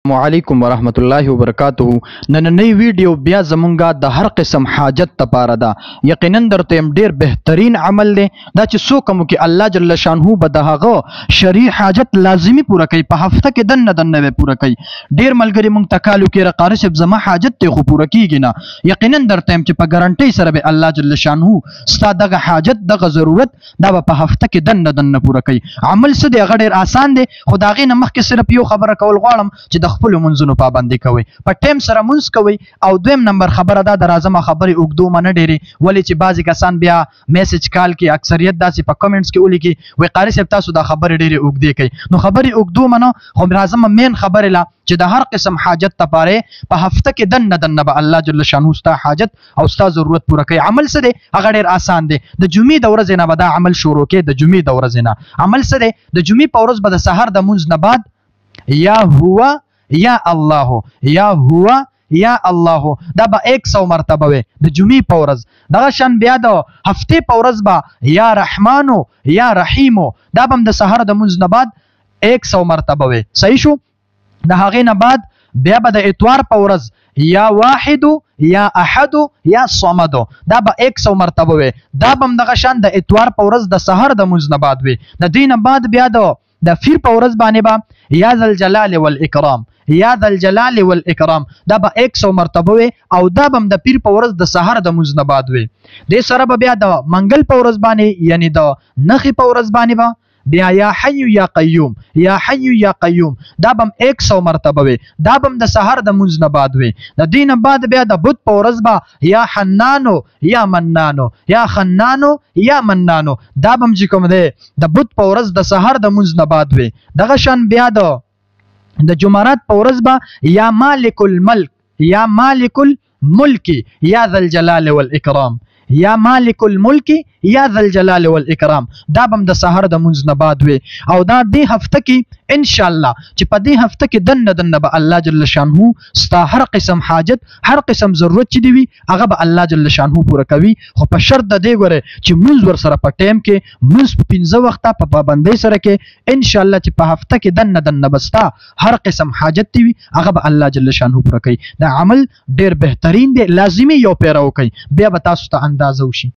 علیکم ورحمت الله وبرکاته نننی ویډیو بیا زمونږه د هر قسم حاجت لپاره ده. یقینا درته يم ډیر بهترین عمل دی دا چې څوک مو کې الله جل شانه به د هغه شرعي حاجت لازمی پوره کوي په هفته کې دنه پوره کوي. ډیر ملګری مونږ تکالو کې رقاره شپ زما حاجت ته خو پوره کیږي نه. یقینا درته يم چې په ګارانټي سره به الله جل شانه ستا دغه حاجت دغه ضرورت دا په هفته کې دنه پوره کوي. عمل څه دی هغه ډیر آسان دی. خدای نه مخکې صرف یو خبره کول غواړم چې خپل منځونو پابندي کوي په ټیم سره منځ کوي. او دویم نمبر خبره دا د راځم خبرې اوږدو منه ډېری ولې چې بعضی کسان بیا میسج کال کې اکثریت داسې په کمنټس کې ولیکي وای قاری صاحب تاسو دا خبرې ډېرې اوږدې کوي. نو خبرې اوږدو منه خو راځم مین خبرې لا چې د هر قسم حاجت لپاره په هفته کې دنه به الله جل شانه ستا حاجت او ستا ضرورت پوره کوي. عمل څه دی هغه ډېر آسان دی. د جمعې د ورځې نه به دا عمل شروع کې د جمعې د ورځې نه عمل څه دی د جمعې په ورځ به د سحر د منځ نه بعد یا هو یا الله یا هو یا الله دا به 100 مرتبه وي د جمعې په ورځ. دغه شان بیا د هفته په ورځ به یا رحمانو یا رحیمو دا به د سحر د منځ نه بعد 100 مرتبه وي. صحیح شو. د هغې نه بعد بیا به د اتوار په ورځ یا واحد یا احد یا صمد دا به 100 مرتبه وي. دا به دغه شان د اتوار په ورځ د سحر د منځ نه بعد وي. د دې نه بعد بیا د فیر په ورځ باندې به یا ذل جلال والاکرام یا ذل جلال والاکرام دا به 100 مرتبه وي. او دا به د پیر په ورځ د سحر د منځ نه بعد وي. د سره به بیا د منګل په ورځ باندې یعنی د نخي په ورځ باندې به بیا یا حی یا قیوم یا حی یا قیوم دا بم 100 مرتبه وي. دا بم د سحر د منځ نه بعد وي. د دین بعد بیا د بت په ورځ به یا حنانو یا منانو یا خنانو یا منانو دا بم چې کوم دی د بت په ورځ د سحر د منځ نه بعد وي. دغه شان بیا د جمعرات په ورځ به یا مالک الملک یا مالک الملک یا ذل جلال والاکرام یا مالک الملک یا ذل جلال والاکرام دا بم د سحر د منځ نه بعد وي. او دا دې هفته کې ان شاء الله چې په دې هفته کې دنه به الله جل شانه ستا هر قسم حاجت هر قسم ضرورت چې دی وي هغه به الله جل شانه پوره کوي. خو په شرط د دې غره چې منځ ور سره په ټیم کې منځ 15 وخته په پابندۍ سره کې ان شاء الله چې په هفته کې دنه بستا هر قسم حاجت دی وي هغه به الله جل شانه پوره کوي. دا عمل ډیر بهترین دی لازمی یو پیرو کوي بیا به تاسو ته اندازه وشي.